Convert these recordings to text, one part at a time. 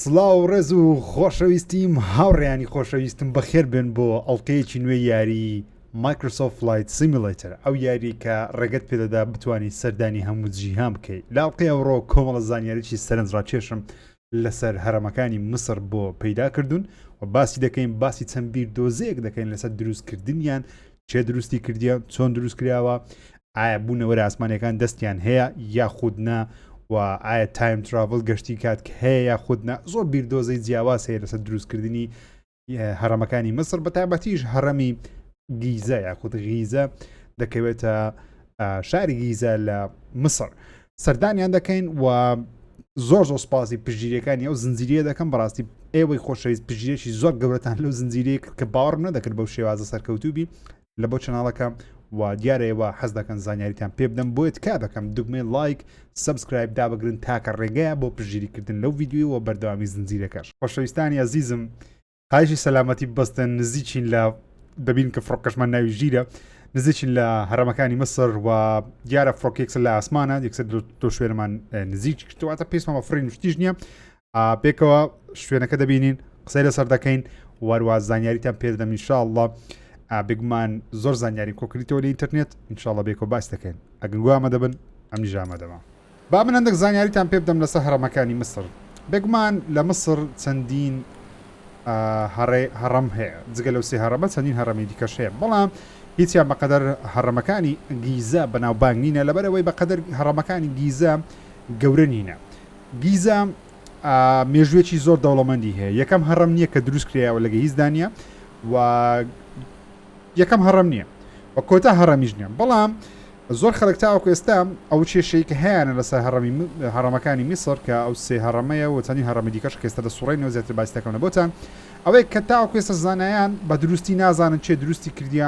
سڵاو ڕێز و خۆشەویستیم هاوڕێیانی خۆشەویستم بەخێر بن بۆ ئەڵلقەیەکی نوێ یاری مایکرۆسۆفت فلایت سیمولەیتەر ئەو یاری کە ڕێگەت پێدەدا بتوانانی سەردانی هەموو جیهان بکەیت لاڵقەی ئەوڕۆ کۆمەڵە زانیاریی سەرنجڕاکێشم لەسەر هەرەمەکانی مسر بۆ پەیدا کردوون و باسی دەکەین باسی چەند بیر دۆزەیەک دەکەین لەسەر دروستکردنیان چێ دروستی کردیە چۆن دروست کراوە ئایا بوونەوەرە ئاسمانەکان دەستیان هەیە یاخودنا و ئایا تایم تراڤڵ گەشتی کات کە هەیە یاخودنا زۆر بیردۆزەی جیاواز هەیە لەسەر دروستکردنی هەرەمەکانی مسر بە تایبەتیش هەرەمی گیزە یاخود غیزە دەکەوێتە شاری گیزە لە مسر سەردانیان دەکەین و زۆر سپاسی پژگیریەکانی ئەو زنجیرە دەکەم بەڕاستی ئێوەی خۆشەویست پژگیرێکی زۆر گەورەتان لەو زنجیرەیە کە باوەڕم نەدەکرد بەو شێوازە سەرکەوتوبی لە بۆ چناڵەکە و دیارەوە حەز دەکەن زانیاریتان پێ بدەم بۆیت کا دەکەم دوگمەی لایک سبسکرایب دابگرن تاکە ڕێگەیە بۆ پژگیریکردن لەو ڤیدیۆ و بەردەوامی زنجیرەکەش خۆشەویستانی عەزیزم خایشی سەلامەتی بەستن نزیکین لە دەبین کە فڕۆکەشمان ناوی ژیرە نزیکین لە هەرەمەکانی مسر و دیارە فڕۆکێکسە لە ئاسمانە یەکسەر دو شوێنمان نزیک کردواتە پێسمەمە فڕین شتیش نییە پێکەوە شوێنەکە دەبینین قسەی لەسەر دەکەین وەروە زانیاریتان پێدەم ئینشاءڵڵا بگومان زۆر زانیاری کۆکریتەوە لە ئینتەرنێت ئینشاءڵڵا بێکۆ باس دەکەین ئەگەنگو ئامادە بن ئەمیش ئامادەمە با من هەندێک زانیاریتان پێ بدەم لەسەر هەرەمەکانی مسر بگومان لە مسر چەندین هەڕەم هەیە جگە لەو سێ هەرەمە چەندین هەرەمی دیکەش هەیە بەڵام هیچیان بەقەدەر هەرەمەکانی گیزە بەناوبانگ نینە لەبەرەوەی بەقەدەر هەرەمەکانی گیزە گەورە نینە گیزە مێژوێکی زۆر دەوڵەمەندی هەیە یەکەم هەڕەم نییە کە دروست کرایەوە لەگە هیچ دانیە و یەکەم هەڕەم نییە و کۆتا هەڕەمیش نییە بەڵام زۆر خەڵک تاوەکو ئێستا ئەو کێشەی کە هەیەە لەسەر هەرەمەکانی میسر کە ئەو سێ هەڕەمەیە و چەندین هەڕەمی دیکەش کە ئێستا دەسوڕێنەوە زیاتر باس دەکەونە بۆتان ئەوەی کە تاوەکو ئێستا زانایان بە دروستی نازانن چێ دروستی کردیە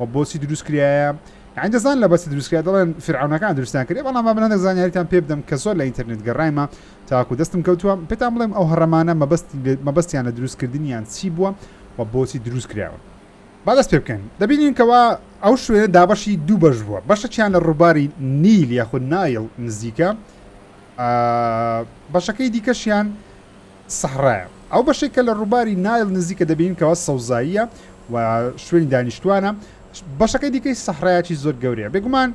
و بۆچی دروست کریایە یعنی دەزان لە بەسی دروستکرا دەڵێن فرعونەکان دروستیان کردی بەڵام با بەڵام زانیاریتان پێ بدەم کە زۆر لە ئینتەرنێت گەڕایمە تاکو دەستم کەوتووە پێتان بڵێم ئەو هەڕەمانە مەبەستیان لە دروستکردنیان چی بووە و بۆچی دروست کراوە با دەست پێ بکەین دەبینین کەوا ئەو شوێنە دابەشی دوو بەش بووە بەشەکیان لە ڕووباری نیل یاخود نایل نزیکە بەشەکەی دیکەشیان سەحرایە ئەو بەشێک کە لە ڕووباری نایل نزیکە دەبینین کەوا سەوزاییە و شوێنی دانیشتوانە بەشەکەی دیکەی سەحرایەکی زۆر گەورەیە بێگومان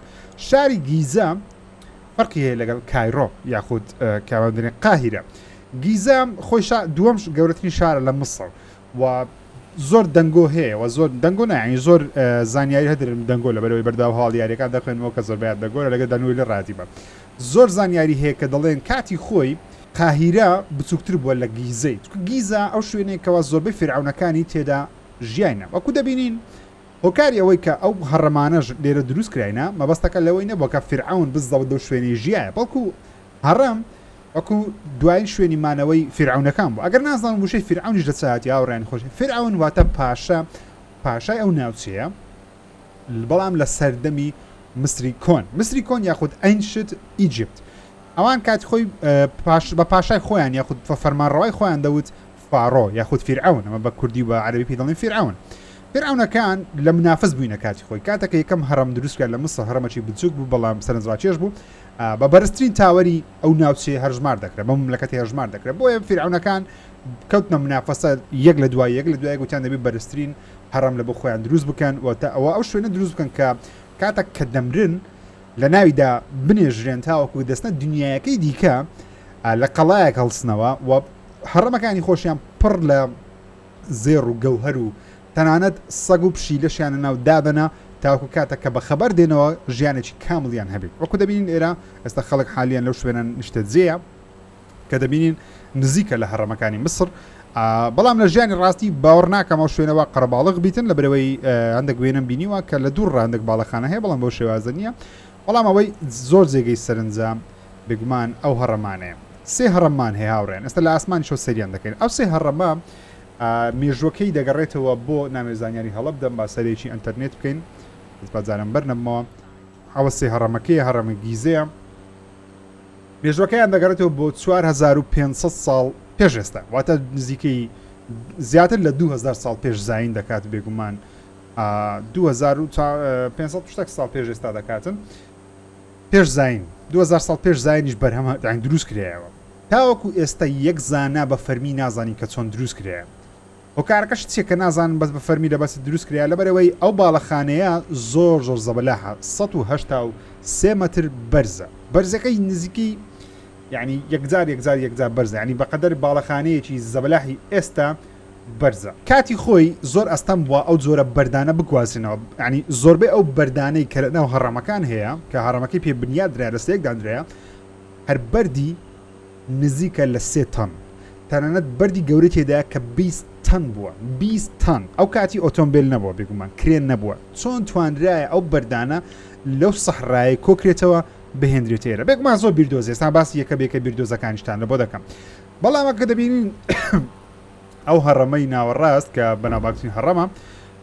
شاری گیزە فەرقی هەیە لەگەڵ کایڕۆ یاخود کاوەندنی قاهیرە گیزە خۆی دووەم گەورەترین شارە لە مسر و زۆر دەنگۆ هەیە و زۆر دەنگۆ نایانی زۆر زانیاری هەدرن دەنگۆ لە بەرەوەی بەرداو هاڵ یاریەکان دەخوێنەوە کە زۆر بەیاد دەگۆرە لەگە دەنووی لە ڕاتیبە زۆر زانیاری هەیە کە دەڵێن کاتی خۆی قاهیرە بچووکتر بووە لە گیزەی گیزە ئەو شوێنێکەوە زۆربەی فرعونەکانی تێدا ژیانە وەکو دەبینین هۆکاری ئەوەی کە ئەو هەڕەمانەش لێرە دروست کراینە مەبەستەکە لەوەی نەبووە کە فرعون بزەوە دەو شوێنی ژیایە بەڵکو هەڕەم وەکو دوای شوێنی مانەوەی فرعونەکان بوو ئەگەر نازانم وشەی فرعونیش دەچاتی ئاوڕێن خۆش فرعون واتە پاشای ئەو ناوچەیە بەڵام لە سەردەمی مسری کۆن یاخود ئەنشت ئیجیپت ئەوان کاتی خۆی بە پاشای خۆیان یاخود فەرمانڕەوای خۆیان دەوت فارۆ یاخود فرعون ئەمە بە کوردی بە عەرەبی پێ دەڵێن فرعونەکان لە منافس بووینە کاتی خۆی کاتەکە یەکەم هەڕەم دروستکرا لە مسر هەرەمەکی بچووک بوو بەڵام سەرنجڕاکێش بوو بە بەرزترین تاوەری ئەو ناوچەیە هەژمار دەکرێت بە مملەکەتی هەژمار دەکرێت بۆیە فرعونەکان کەوتنە منافەسە یەک لە دوای گوتیان دەبێت بەرزترین هەڕەم لە بۆ خۆیان دروست بکەن و ئەوە ئەو شوێنە دروست بکەن کە کاتێک کە دەمرن لە ناویدا بنێژرێن تاوەکو دەستنە دنیایەکەی دیکە لە قەڵایەک هەڵسنەوە و هەڕەمەکانی خۆشیان پڕ لە زێڕ و گەوهەر و تەنانەت سەگ و پشیلەشیانە ناو دادەنا تاوەکو کاتە کە بە خەبەر دێنەوە ژیانێکی کامڵیان هەبێت وەکو دەبینین ئێرە ئێستا خەڵک حالیان لەو شوێنە نیشتە جێیە کە دەبینین نزیکە لە هەڕەمەکانی مسر بەڵام لە ژیانی ڕاستی باوەڕ ناکەمەوە شوێنەوە قەرەباڵغ بیتن لە بەرەوەی هەندێک وێنم بینیوە کە لە دوور ڕاندێک باڵەخانە هەیە بەڵام بۆ شێوازە نییە بەڵام ئەوەی زۆر جێگەی سەرنجام بگومان ئەو هەڕەمانەیە سێ هەڕەمان هەیە هاوڕێن ئێستا لە ئاسمانی شۆ سەریان دەکەین ئەو سێ هەڕەمە مێژوەکەی دەگەڕێتەوە بۆ نامێزانیاری هەڵە بدەم با سەرێکی ئەنتەرنێت بکەین بازارم بەرنەمەوە ئەوە سێ هەڕەمەکەی هەڕەمە گیزەیە مێژوەکەیان دەگەڕێتەوە بۆ 4500 ساڵ پێش ئێستا واتە نزیکەی زیاتر لە 2000 ساڵ پێش زین دەکات بێگومان 2500 ساڵ پێش ئێستا دەکاتن پێش زین 2000 ساڵ پێش زینیش بەرهەمە دروست کرایەوە تاوەکو ئێستا یەک زانا بە فەرمی نازانی کە چۆن دروست کرایە هۆکارەکەش چێکە نازان بەس بە فەرمی لەبەست دروست کرایە لەبەرەوەی ئەو باڵەخانەیە زۆر زەبەلاحە 183 مەتر بەرزە بەرزەکەی نزیکی یعنی یەکجار بەرزە ینی بەقەدەر باڵەخانەیەکی زەبەلاحی ئێستا بەرزە کاتی خۆی زۆر ئەستەم بووە ئەو جۆرە بەردانە بگوازێنەوە ینی زۆربەی ئەو بەردانەی کەرەنەوە هەڕەمەکان هەیە کە هەڕەمەکەی پێ بنیاد درا لە سەیەکدانرەیە هەر بەردی نزیکە لە 3 تەن تەنانەت بەردی گەورەی تێدایە کە 20 تەن بووە 20 تەن ئەو کاتی ئۆتۆمبیل نەبووە بێگومان کرێن نەبووە چۆن توانرایە ئەو بەردانە لەو سەحرای کۆکرێتەوە بهێنرێتێرە بێگومان زۆر بیردۆز ئێستا باسی یەکە بێکە بیردۆزەکانیشتان لە بۆ دەکەم بەڵام کە دەبینین ئەو هەڕەمەی ناوەڕاست کە بەناوباکترین هەڕەمە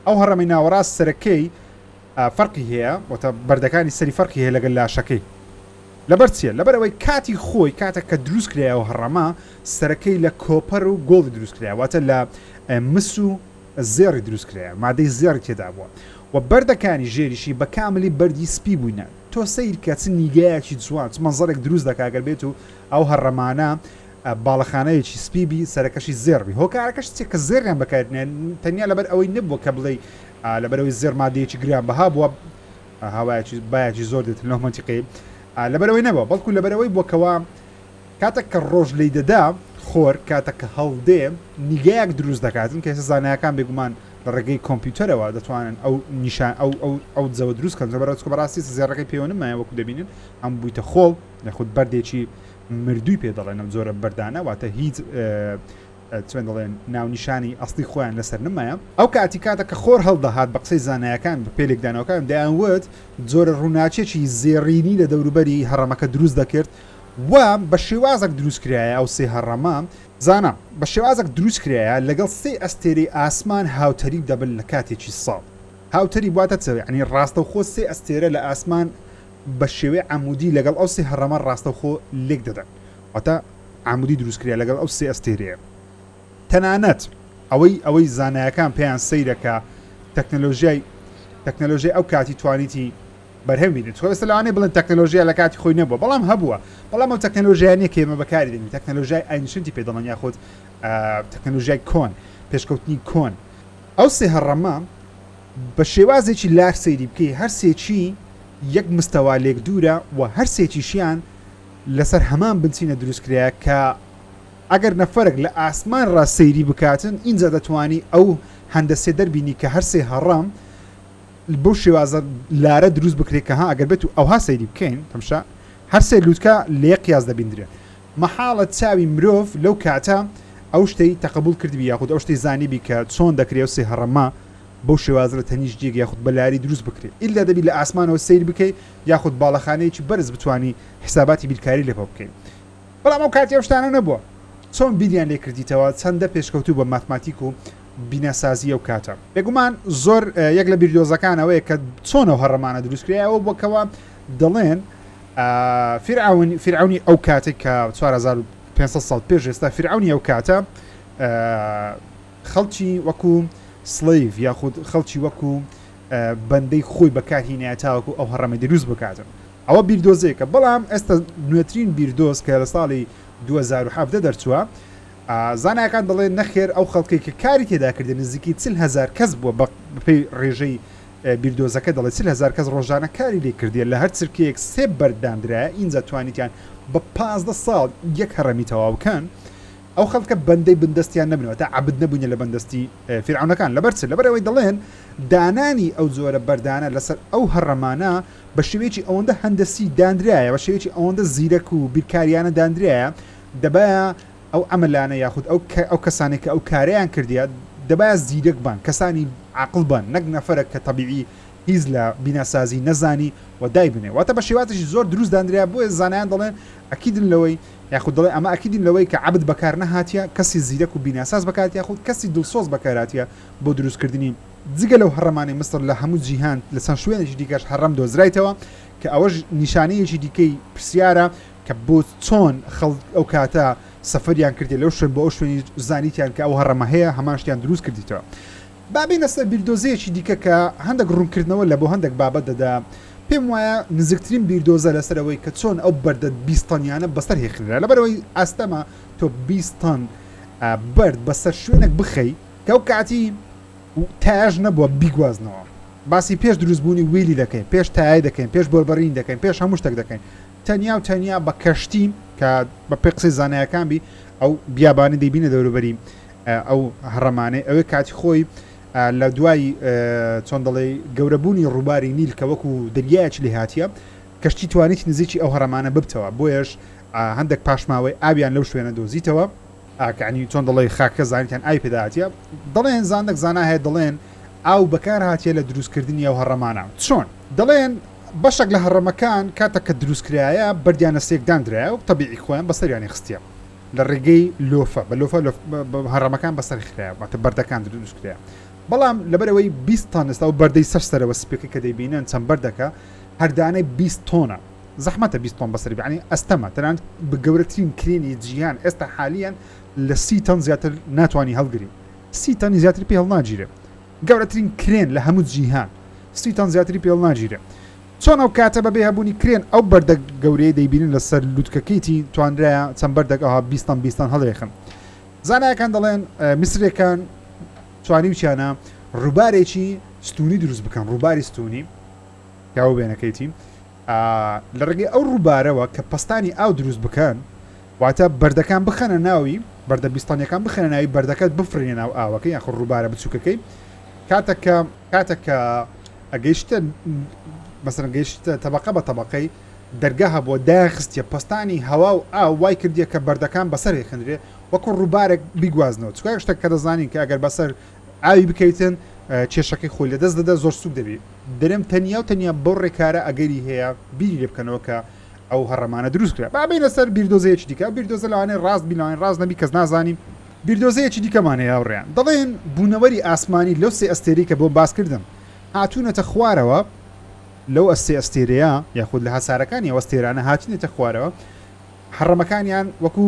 ئەو هەڕەمەی ناوەڕاست سەرەکەی فەرقی هەیە واتە بەردەکانی سەری فەرقی هەیە لەگەڵ لاشەکەی لەبەر چیە لەبەرەوەی کاتی خۆی کاتە کە دروست کرایەوە هەڕەمە سەرەکەی لە کۆپەر و گۆڵی دروست کرایە واتە لە مس و زێڕی دروست کرایە مادەی زێڕی تێدا بووە و بەردەکانی ژێریشی بە کاملی بەردی سپی بووینە تۆ سیر کە چ نیگایەکی جوان چ مەنزەرێک دروست دەکاگەر بێت و ئەو هەڕەمانە باڵەخانەیەکی سپیبی سەرەکەشی زێڕبی هۆکارەکەش چێ کە زێریان بەکارێنێن تەنیا لەبەر ئەوەی نبووە کە بڵێ لەبەرەوەی زێر مادەیەکی گران بەها بووە هاوایەکی بایەکی زۆر دێت لەو منتیقەی لەبەرەوەی نەبووە بەڵکو لەبەرەوەی بووکەوە کاتێک کە ڕۆژ لی دەدا خۆر کاتە کە هەڵدێ نیگایەک دروست دەکاتن کە ئێستا زانایەکان بێگومان لە ڕێگەی کۆمپیوتەرەوە دەتوانن ئەو نیشان ئەو جەوە دروستکەن بەڕاست بەڕاستی زێڕەکەی پێوەنمایە وەکو دەبینن ئەم بوویتە خۆڵ نەخود بەردێکی مردووی پێ دەڵێن ئەم جۆرە بەردانە واتە هیچ چۆن دەڵێن ناونیشانی ئەستی خۆیان لەسەر نمایە ئەو کاتی کاتە کە خۆر هەڵدەهات بە قسەی زانایەکان بە پێلێکدانەوەکان دەیانوت جۆرە ڕووناچێکی زێڕینی لە دەوروبەری هەڕەمەکە دروست دەکرد و بە شێوازێک دروست کرایە ئەو سێ هەڕەمە زانە بە شێوازێک دروست کرایە لەگەڵ سێ ئەستێرەی ئاسمان هاوتەری دەبن لە کاتێکی ساڵ هاوتەری واتە چ ینی ڕاستەوخۆ سێ ئەستێرە لە ئاسمان بە شێوەی عمودی لەگەڵ ئەو سێ هەڕەمە ڕاستەوخۆ لێک دەدەن واتە عمودی دروست کرایە لەگەڵ ئەو سێ ئەستێرەیە تەنانەت ئەوەی زانایەکان پێیان سەیرەکە تەکنەلۆژیای ئەو کاتی توانیتی بەرهەمبینێت خۆستا لەوانەیە بڵێن تەکنەلۆژیا لە کاتی خۆی نەبووە بەڵام هەبووە بەڵام ئەو تەکنەلۆژیانە کە ئێمە بەکاری دێنین تەکنەلۆژیای ئاینشتینی پێدەڵێن یاخود تەکنەلۆژیای کۆن پێشکەوتنی کۆن ئەو سێ هەڕەمە بە شێوازێکی لار سەیری بکەی هەر سێکی یەک مستەوا لێک دوورە و هەر سێکیشیان لەسەر هەمان بنچینە دروستکرایە کە ئەگەر نەفەرێک لە ئاسمان ڕاستسەیری بکاتن اینجا دەتوانی ئەو هەندەسێ دەربینی کە هەر سێ هەڕەم بۆ شێوازە لارە دروست بکرێت کە ها ئەگەر بێت و ئەوها سەیری بکەین تەمشا هەر سێ لووتکە لێ قیاس دەبیندرێت مەحاڵە چاوی مرۆڤ لەو کاتە ئەو شتەی تەقبول کردبی یاخود ئەو شتەی زانیبی کە چۆن دەکرێت سێ هەڕەمە بەو شێوازە لە تەنیش جێک یاخود بەلاری دروست بکرێت ئیلا دەبی لە ئاسمانەوە سیر بکەیت یاخود باڵەخانەیەکی بەرز بتوانی حساباتی بیرکاری لێ بکەین بەڵام ئەو کاتی ئەو شتانە نەبووە چۆن بیریان لێ کردیتەوە چەندە پێشکەوتوو بە ماتماتیک و بینەسازی ئەو کاتە بێگومان زۆر یەک لە بیردۆزەکانەوەیە کە چۆنەوە هەڕەمانە دروستکرایەوە بۆکەوە دەڵێن فرعونی ئەو کاتێک کە 4500 ساڵ پێش ئێستا فرعونی ئەو کاتە خەڵکی وەکو سڵیڤ یاخود خەڵکی وەکو بەندەی خۆی بەکارهێنایە تاوەکو ئەو هەڕەمە دروست بکاتن ئەوە بیردۆزەیەکە بەڵام ئێستا نوێترین بیردۆز کە لە ساڵی 2017 دەرچووە زانایەکان دەڵێن نەخێر ئەو خەڵکی کە کاری تێدا کردن نزیکی 40,000 کەس بووە بەپێی ڕێژەی بیردۆزەکە دەڵێت 40,000 کەس ڕۆژانە کاری لێ کردیە لە هەر چرکەیەک سێ بەرداندرایە اینجا توانیتیان بە 15 ساڵ یەک هەڕەمی تەواو بکەن ئەو خەڵکە بەندەی بندستیان نبنەوە تا عبد نەبوونە لە بەندستی فرعونەکان لەبەرچ لەبەرەوەی دەڵێن دانانی ئەو جۆرە بەردانە لەسەر ئەو هەڕەمانە بە شێوەیەکی ئەوەندە هەندەسی دانرایە بە شێوەیەکی ئەوەندە زیرەک و بیرکاریانە دانرایە دەبایە ئەو ئەمەلانە یاخود ئەو کەسانی کە ئەو کاریان کردیە دەبایە زیرەک بان کەسانی عاقڵ بن نەک نەفەرە کە تەبیعی هیچ لە بینەسازی نەزانی و دای بنێ واتە بە شێوازێکی زۆر دروست دانریا بۆیە زانایان دەڵێن ئەکیدن لەوەی یاخود دەڵێ ئەمە ئەکیدن لەوەی کە عەبد بەکار نەهاتیە کەسی زیرەک و بینەساز بەکات یاخود کەسی دڵسۆز بەکاراتیە بۆ دروستکردنی جگە لەو هەڕەمانی مستر لە هەموو جیهان لە چەند شوێنێکی دیکەش هەڕەم دۆزرایتەوە کە ئەوەش نیشانەیەکی دیکەی پرسیارە کە بۆ چۆن خەڵک ئەو کاتە سەفەریان کردی لەو شوێن بۆ ئەو شوێنی زانیتیان کە ئەو هەڕەمە هەیە هەمان شتیان دروست کردیتەوە بابینە سەر بیردۆزەیەکی دیکە کە هەندێک ڕوونکردنەوە لە بۆ هەندێک بابەت دەدا پێم وایە نزیکترین بیردۆزە لەسەرەوەی کە چۆن ئەو بەردە 20 تۆنیانە بەسەر هێخرا لەبەرەوەی ئەستەمە تۆ 20 تۆن بەرد بەسەر شوێنێک بخەی کە ئەو کاتی تاژ نەبووە بیگوازنەوە باسی پێش دروستبوونی ویلی دەکەین پێش تای دەکەین پێش بۆربەرین دەکەین پێش هەموو شتێک دەکەین تەنیا و تەنیا بە کەشتی کە بە پێ قسەی زانایەکان بی ئەو بیابانی دەیبینە دەوروبەری ئەو هەڕەمانەی ئەوەی کاتی خۆی لە دوای چۆن دەڵێ گەورەبوونی ڕووباری نیل کە وەکو دەریایەکی لێ هاتیە کەشتی توانیت نزیکی ئەو هەڕەمانە ببتەوە بۆیش هەندێک پاشماوەی ئاویان لەو شوێنە دۆزیتەوە ئاکانی چۆن دەڵێ خاکە زانیتیان ئای پێداهاتیە دەڵێن زاندێک زانا هەیە دەڵێن ئاو بەکار هاتیە لە دروستکردنی ئەو هەڕەمانە چۆن دەڵێن بەشێک لە هەڕەمەکان کاتە کە دروستکرایە بەردیانە سێکدانرایە و تەبیعی خۆیان بەسەریانی خستیە لە ڕێگەی لۆفە بە لۆفە هەڕەمەکان بەسەر خراوە واتە بەردەکان دروستکرایە بەڵام لەبەرەوەی 20 تۆن ئێستا و بەردەی سەرەوە سپێکی کە دەیبینن چەند بەردەکە هەردانەی 20 تۆنە زەحمەتە 20 تۆن بەسەری بعنی ئەستەمە تەنانەت بە گەورەترین کرێنی جیهان ئێستا حالیان لە 30 تۆن زیاتر ناتوانانی هەڵگری 30 تۆنی زیاتر پێ هەڵناگیرێ گەورەترین کرێن لە هەموو جیهان 30 تۆن زیاتری پێ هەڵناگیرێ چۆن ئەو کاتە بەبێ هەبوونی کرێن ئەو بەردە گەورەی دەیبینن لەسەر لووتکەکەیتی توانرایە چەند بەردەک ئەوها 20 تۆن هەڵێخن زانایەکان دەڵێن میسرەکان توانی وچیانە ڕووبارێکی ستونی دروست بکەن ڕووباری ستونی یاوە بێنەکەیتی لە ڕێگەی ئەو ڕووبارەوە کە پستانی ئاو دروست بکەن واتە بەردەکان بخەنە ناوی بەردە بیستانیەکان بخەنە ناوی بەردەکەت بفرێنە ناو ئاوەکەی یاخۆ ڕووبارە بچووکەکەی کاتەکە ئەگەیشتە مەسەن گەیشتە تەبەقە بە تەبەقەی دەرگا هەبووە داخستیە پستانی هەوا و ئاو وای کردیە کە بەردەکان بەسەر هێخندرێ وەکو ڕووبارێک بیگوازنەوە چکای شتێک کە دەزانین کە ئەگەر بەسەر ئاوی بکەیتن کێشەکەی خۆی لە دەست دەدا زۆر سوک دەبێت دەرم تەنیا و تەنیا بۆ ڕێکارە ئەگەری هەیە بیری لێ بکەنەوە کە ئەو هەڕەمانە دروست کرا بابینە سەر بیردۆزەیەکی دیکە بیردۆزە لەوانەیە ڕاست بیلاوان ڕاست نەبی کەس نازانیم بیردۆزەیەکی دیکەمانەیە هاوڕێیان دەڵێن بوونەوەری ئاسمانی لەو سێ ئەستێری کە بۆ باسکردن هاتوونەتە خوارەوە لەو ئەستێ ئەستێرەیە یاخود لە هەسارەکانی ئەوەستێرانە هاتوونێتە خوارەوە هەڕەمەکانیان وەکو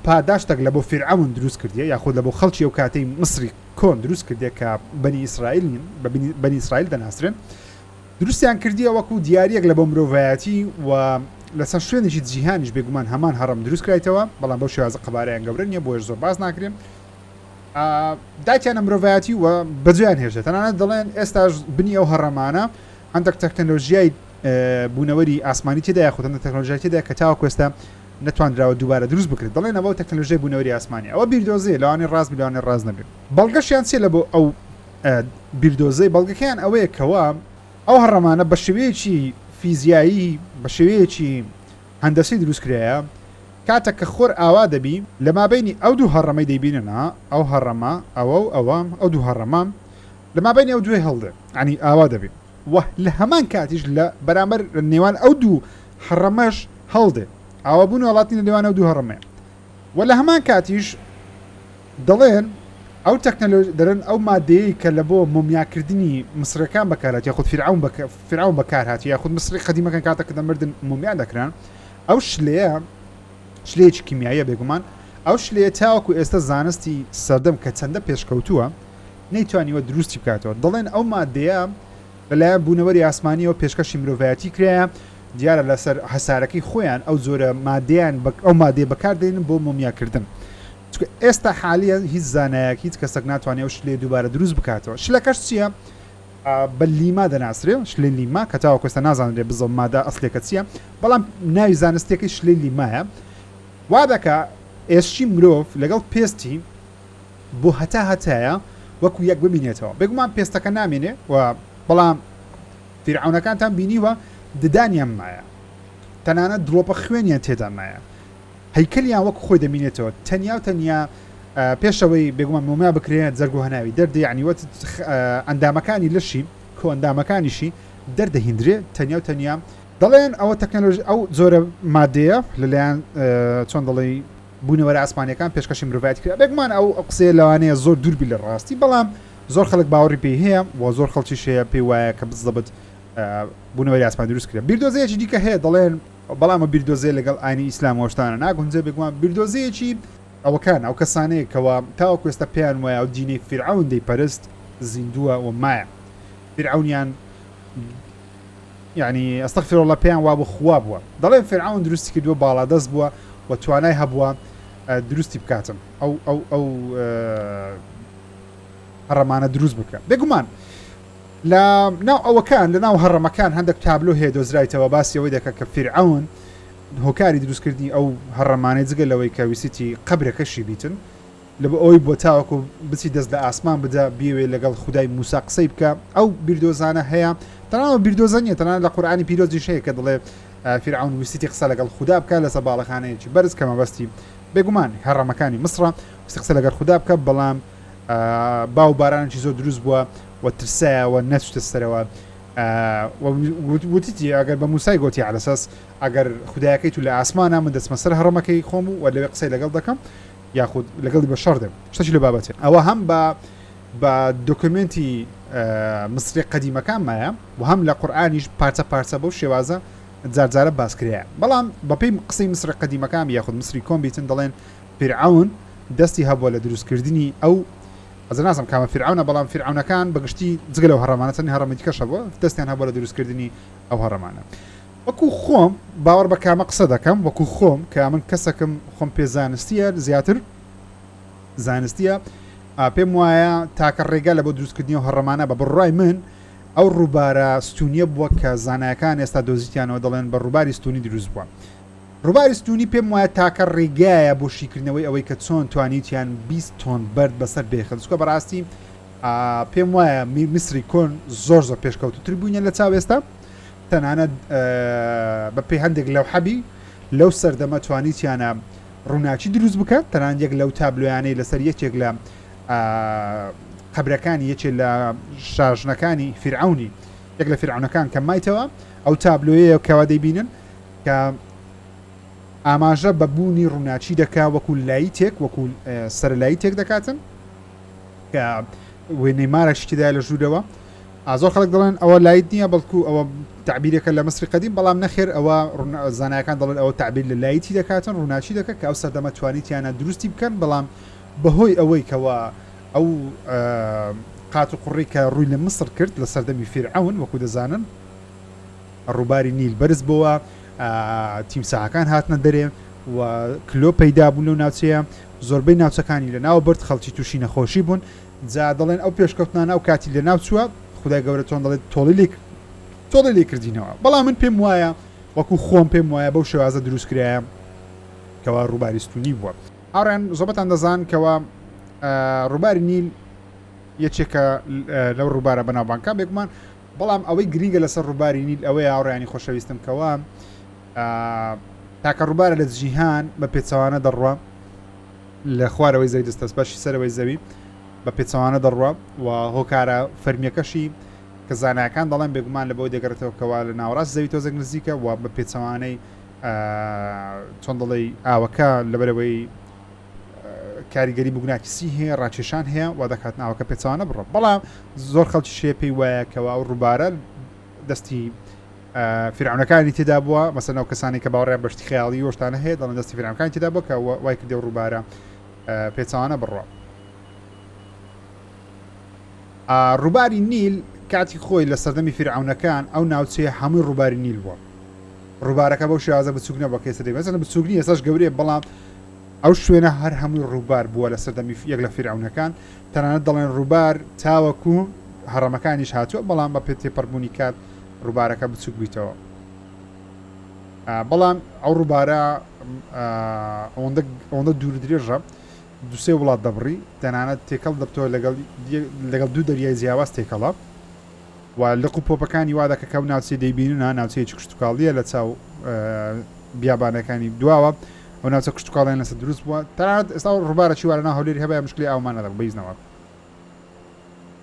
پاداشتێک لە بۆ فرعون دروست کردیە یاخود لە بۆ خەڵکی ئەو کاتەی مصری کۆن دروست کردێ کە بەنی ئیسرائیلین بەنی ئیسرائیل دەناسرن دروستیان کردیە وەکو دیارەک لە بۆ مرۆڤایەتی و لەسەر شوێنێکی جیهانیش بێگومان هەمان هەڕەم دروست کرایتەوە بەڵام بەو شێوازە قەبارەیان گەورە نییە بۆیش زۆر باز ناکرێن دایتیانە مرۆڤایەتی و بەجیان هێشت تەنانەت دەڵێن ئێستاش بنی ئەو هەڕەمانە هەندێک تەکنۆلۆژیای بوونەوەری ئاسمانی تێدا یاخود هەندێک تەکنۆلۆژیای تێدا کە تاوەکو ئێستا نەتوانراوە دووبارە دروست بکرێت دەڵێن ئەوە تەکنۆلۆژیای بوونەوەری ئاسمانی ئەوە بیردۆزەیە لەوانەیە ڕاست لەوانەیە ڕاست نەبێت بەڵگەشیان چێ لە بۆ ئەو بیردۆزەی بەڵگەکەیان ئەوەیە کەوە ئەو هەڕەمانە بە شێوەیەکی فیزیایی بە شێوەیەکی هەندەسی دروستکرایە کاتە کە خۆر ئاوا دەبی لە مابینی ئەو دوو هەڕەمەی دەیبیننە ئەو هەڕەمە ئەو دوو هەڕەمام لە مابینی ئەو دوێ هەڵدە عنی ئاوا دەبێت وە لە هەمان کاتیش لە بەرامبەر نێوان ئەو دوو هەڕەمەش هەڵدێ ئاوا بوون وڵاتی لە نێوان ئەو دوو هەڕەمەیە و لە هەمان کاتیش دەڵێن ئەو تەکنۆلۆژی دەرن ئەو مادەیە کە لە بۆ مۆمیاکردنی مسرەکان بەکارات یاخود فرعون بەکارهاتی یاخود مسری قەدیمەکان کاتە کە دەمردن مۆمیان دەکران ئەو شلەیەکی کیمیاییە بێگومان ئەو شلەیە تاوەکو ئێستا زانستی سەردەم کە چەندە پێشکەوتووە نەیتوانیوە دروستی بکاتەوە دەڵێن ئەو مادەیە لەلایەن بوونەوەری ئاسمانیەوە پێشکەشی مرۆڤایەتی کرایە دیارە لەسەر هەسارەکەی خۆیان ئەو زۆرە مادەیان ئەو مادەیە بەکاردێنن بۆ مۆمیاکردن ئێستا حالیان هیچ زانایەک هیچ کەسێک ناتوانێت ئەو شلێ دووبارە دروست بکاتەوە شلەکەش چییە بە لیما دەناسرێ شلێ لیما کە تاوە کۆستا نازانرێ بزڵ مادە ئەسلێکە چییە بەڵام ناوی زانستێکی شلێ لیمایە وا دەکا ئێشی مرۆڤ لەگەڵ پێستی بۆ هەتایە وەکو یەک ببینێتەوە بێگومان پێستەکە نامێنێ و بەڵام فرعونەکانتان بینیوە ددانیان مایە تەنانەت دڵۆپە خوێنیان تێدا مایە هەیکەلیان وەکو خۆی دەمینێتەوە تەنیا و تەنیا پێشەوەی بێگومان مۆمیا بکرێت جەرگ و هەناوی دەردە یعنیوەت ئەندامەکانی لەشی کۆ ئەندامەکانیشی دەردەهیندرێ تەنیا و تەنیا دەڵێن ئەوە تەکنۆلۆژی ئەو زۆرە مادەیە لەلایەن چۆن دەڵێ بوونەوەرە ئاسمانیەکان پێشکەشی مرۆڤایەتی کرا بێگومان ئەو قسەیە لەوانەیە زۆر دووربی لە ڕاستی بەڵام زۆر خەڵک باوەڕی پێی هەیە و زۆر خەڵکیش هەیە پێی وایە کە بزەبت بوونەوەری ئاسمان دروست کرا بیردۆزەیەکی دیکە هەیە دەڵێن بەڵامە بیردۆزێ لەگەڵ ئاینی ئیسلام وەشتانە ناگونجێ بێگومان بیردۆزەیەکی ئەوەکان ئەو کەسانەیە کەەوە تاوەکو ئێستا پێیان وایە ئەو دینەی فرعون دەیپەرست زیندووە و مایە فرعونیان يعني استغفر الله بيان وابو خواب ضلين فرعون دروستي كدو بالا دز بوا وتواناي هبوا دروستي بكاتم او هرمانه دروز بك بيقمان لا ناو او كان لناو هرمكان عندك تابلو هي دوزرايته وباسي ويدك كفرعون هۆکاری دروستکردنی ئەو هەڕەمانەی جگە لەوەی کە ویسیتی قبرەکەشی بیتن لە بە ئەوی بۆ تاوەکو بچی دەست لە ئاسمان بدە بیوێ لەگەڵ خودای موسا قسەی بکە ئەو بیردۆزانە هەیە تەنانەوە بیردۆزە نیە تەنانەت لە قورئانی پیرۆزیش هەیە کە دەڵێ فرعون ویسیتی قسە لەگەڵ خوددا بکە لەسەر باڵەخانەیەکی بەرز کە مەبەستی بێگومان هەڕەمەکانی مسرە ویستی قسە لەگەڵ خوددا بکە بەڵام باو بارانێکی زۆر دروست بووە و ترسایەوە نەچتە سەرەوە وتیتی ئەگەر بە موسای گوتی على ئەساس ئەگەر خودایەکەی تو لە ئاسمانە من دەچمە سەر هەڕەمەکەی خۆم و لەوێ قسەی لەگەڵ دەکەم یاخود لەگەڵی بە شەڕ دێم شتێکی لە بابەتێ ئەوە هەم بە دۆکمنتی مصری قەدیمەکانمایە و هەم لە قورئانیش پارچە پارچە بەو شێوازە جارجارە باسکرایە بەڵام بەپێی قسەی مصری قەدیمەکان یاخود مصری کۆم بیتن دەڵێن فرعون دەستی هەبووە لە دروستکردنی ئەو ئەز نازم کامە فرعونە بەڵام فرعونەکان بەگشتی جگە لەو هەڕەمانە چەندی هەڕەمێکی کەشە بووە دەستیان هەبووە لە دروستکردنی ئەو هەڕەمانە وەکو خۆم باوەڕ بە کامە قسە دەکەم وەکو خۆم کە من کەسەکەم خۆم پێ زانستیە زیاتر زانستیە پێم وایە تاکە ڕێگا لە بۆ دروستکردنی و هەڕەمانە بە بڕای من ئەو ڕووبارە ستونیە بووە کە زانایەکان ئێستا دۆزیتیانەوە دەڵێن بە ڕووباری ستونی دروست بووە ڕووباری ستونی پێم وایە تاکە ڕێگایە بۆ شیکردنەوەی ئەوەی کە چۆن توانیتیان 20 تۆن بەرد بەسەر بێخن چکە بەڕاستی پێم وایە میسری کۆن زۆر پێشکەوتوتر بوونیان لە چاو ئێستا تەنانەت بە پێی هەندێک لەو حەبی لەو سەردەمە توانیتیانە ڕووناچی دروست بکات تەنان یەک لەو تابلۆیانەی لەسەر یەکێک لە قەبرەکانی یەکێک لە شاژنەکانی فرعونی یەک لە فرعونەکان کە مایتەوە ئەو تابلۆیە کەوا دەیبینن کە ئاماژە بەبوونی ڕووناچی دەکا وەکو لای تێک وەکو سەرلایی تێک دەکاتن کە وێنەی مارەشتیدا لە ژوورەوە زۆر خەڵک دەڵێن ئەوە لایت نییە بەڵکو ئەوە تعبیرێکە لە مصری قەدیم بەڵام نەخێر ئەوە زانایەکان دەڵێن ئەوە تعبیر لە لایتی دەکاتن ڕووناچی دەکات کە ئەو سەردەمە توانیتیانە دروستی بکەن بەڵام بەهۆی ئەوەی کەەوە ئەو قات و قوڕی کە ڕووی لە مصر کرد لە سەردەمی فرعون وەکو دەزانن ڕووباری نیل بەرز بووە تیمساحەکان هاتنە دەرێ و کلۆ پەیدا بوون لەو ناوچەیە زۆربەی ناوچەکانی لە ناو برد خەڵکی تووشی نەخۆشی بوون جا دەڵێن ئەو پێشکەوتنانە ئەو کاتی لە ناو چووە خدای گەورە تۆن دەڵێت تۆڵی لێ کردینەوە بەڵام من پێم وایە وەکو خۆم پێم وایە بەو شێوازە دروستکرایە کەوا ڕووباری ستونی بووە ئاڕیان زۆبەتان دەزان کەوا ڕووباری نیل یەکێکە لەو ڕووبارە بەناوبانکە بێگومان بەڵام ئەوەی گرینگە لەسەر ڕووباری نیل ئەوەی ئاڕیانی خۆشەویستم کەوا تاکە ڕووبارە لە جیهان بە پێچەوانە دەڕوە لە خوارەوەی زەوی دەستەس باشی سەرەوەی زەوی بە پێچەوانە دەڕوە و هۆکارە فەرمیەکەشی کە زانایەکان دەڵێن بێگومان لە بۆ دەگەڕێتەوە کەوا لە ناوەڕاست زەوی تۆزێک نزیکە و بە پێچەوانەی چۆن دەڵێ ئاوەکە لەبەرەوەی کاریگەری بگوناکیسی هەیە ڕاکێشان هەیە و دەکات ناوەکە پێچەوانە بڕۆ بەڵام زۆر خەڵکی شێ پێی وایە کەوا ئەو ڕووبارە دەستی فرعونەکانی تێدا بووە مەسەن ئەو کەسانی کە باوەڕیان بەشتی خەیاڵی وەشتانە هەیە دەڵێن دەستی فرعونەکانی تێدا بووە کە وای کردێ ڕووبارە پێچەوانە بڕۆ ڕووباری نیل کاتی خۆی لە سەردەمی فرعونەکان ئەو ناوچەیە هەمووی ڕووباری نیل بووە ڕووبارەکە بەو شێوازە بچووک نەبووە کە ئێستا دەبێت مەسەڵەن بچووکنی ئێستاش گەورەیە بەڵام ئەو شوێنە هەر هەمووی ڕووبار بووە لە سەردەمی یەک لە فرعونەکان تەنانەت دەڵێن ڕووبار تاوەکو هەڕەمەکانیش هاتووە بەڵام بە پێ تێپەڕبوونی کات ڕووبارەکە بچووک بیتەوە بەڵام ئەو ڕووبارە ئەوەندە دوور درێژە دوسێ وڵات دەبڕی تەنانەت تێکەڵ دەبتەوە لەگەڵ دوو دەریای جیاواز تێکەڵە و لە قوپۆپەکانی وا دەکە کە ناوچێ دەیبینن ناوچەیەکی کشتتوکاڵیە لە چاو بیابانەکانی دواوە ئەو ناوچە کشتتوکاڵیان لەسەر دروست بووە تەنانەت ئێستا ڕووبارەی وارە هەولێری هەبای مشکلی ئاومانە دەک بەیزنەوە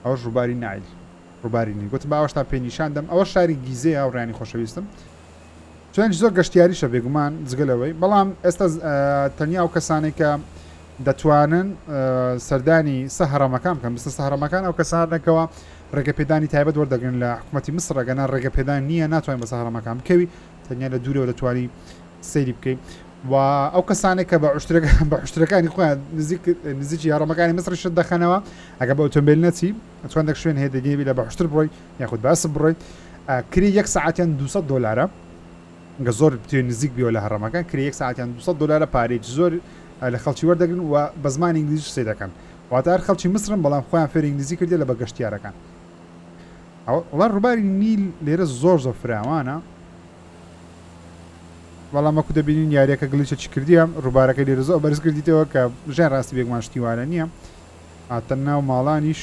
ئەوەش ڕووباری نایل ڕووباری نی گوت باوەشتا پێ نیشاندەم ئەوە شاری گیزەیە ئەوڕیانی خۆشەویستم چۆنی زۆر گەشتیاریشە بێگومان جگەلەوەی بەڵام ئێستا تەنیا ئەو کەسانی کە دەتوانن سەردانی سە هەڕەمەکان بکەن بستە هەڕەمەکان ئەو کەسانێکەوە ڕێگەپێدانی تایبەت وەردەگرن لە حکوومەتی مصر ڕگەنا ڕێگەپێدان نییە ناتوانین بە هەڕەمەکان بکەوی تەنیا لە دوورەوە دەتوانی سەیری بکەیت و ئەو کەسانێک کە بە عشتەکانی خۆیان نزیکی هەڕەمەکانی مصر شت دەخەنەوە ئەگە بە ئۆتۆمبیل نەچی ئەتوان دەک شوێن هەیە دەگەیبی لە بەشتر بڕۆی یاخود باس بڕۆیت کری 1 ساعتیان 200 دلارە گە زۆر بتێ نزیک بیەوە لە هەڕەمەکان کری 1 ساعتیان 200 دلارە پارێکی زۆر لە خەڵکی وەردەگرن و بە زمانی ئینگلیزیش سێ دەکەن واتە هەر خەڵکی مسرن بەڵام خۆیان فێر ئینگلیزی کردێ لە بەگەشتیارەکان وڵان ڕووباری نیل لێرە زۆر فراوانە بەڵام وەکو دەبینین یاریەکە گلیچە چی کردیە ڕووبارەکەی لێرە زۆر بەرز کردیتەوە کە ژیان ڕاستی بێگومان شتیوانە نییە هاتە ناو ماڵانیش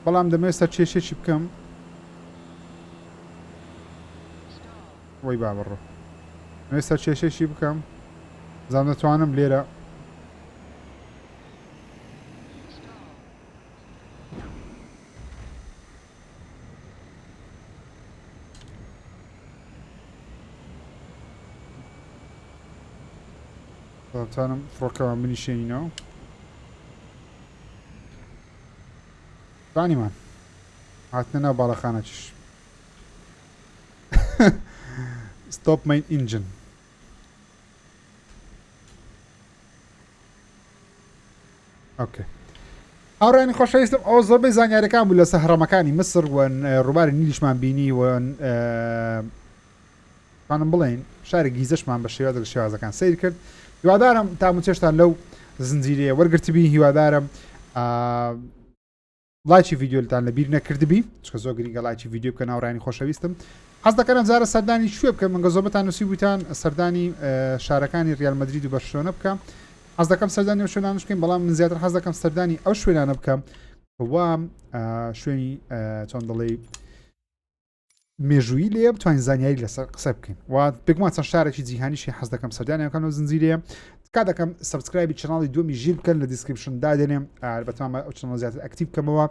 بەڵام دەمەوێت سەر کێشێکی بکەم وەی با بڕۆ دەمەوێت سەر کێشێکی بکەم زانام دەتوانم لێرە دەتوانم فڕۆکەوە بنیشێنینەوە زانیمان هاتنە ناو باڵەخانەکیش stop main engine اوكي هاوڕێنی خۆشەویستم ئەو زۆربەی زانیاریەکان بوو لەسەر هەڕەمەکانی مسر و ڕووباری نیلیشمان بینی و توانم بڵێن شارێک گیزەشمان بە شێوازە شێوازەکان سیر کرد هیوادارم تامو چێشتان لەو زنجیرەیە وەرگرتبی هیوادارم لایکی ڤیدیۆتان لەبیر نەکردبی چکە زۆر گرنگە لایکی ڤیدیۆ بکەن هاوڕێنی خۆشەویستم حەز دەکەم جارە سەردانی شوێ بکەم من گەزۆبەتان نووسی بوویتان سەردانی شارەکانی ریال مەدرید و بەرشلۆنە بکەم حەز دەکەم سەردانی ئەو شوێنانش بکەین بەڵام من زیاتر حەز دەکەم سەردانی ئەو شوێنانە بکەم وام شوێنی چۆن دەڵێ مێژووی لێ بتوانین زانیاری لەسەر قسە بکەین و بگومان چەند شارێکی جیهانیشی حەز دەکەم سەردانیەکان و زنجیرەیە کا دەکەم سبسکرایبی چناڵی دومی ژیر بکەن لە دیسکریپشن دادێنێم بەتوان ئەو چنەڵ زیاتر ئەکتیو بکەمەوە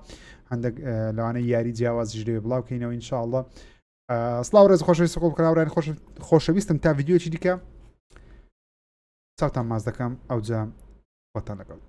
هەندێک لەوانەیە یاری جیاوازیش لێ بڵاوکەینەوە ئینشاءالله سڵاو ڕێز خۆشەویست قوڵ بکەناوڕێن خۆشەویستم تا ڤیدیۆکی دیکە چاوتان ماز دەکەم ئەوجا خۆتان لەگەڵ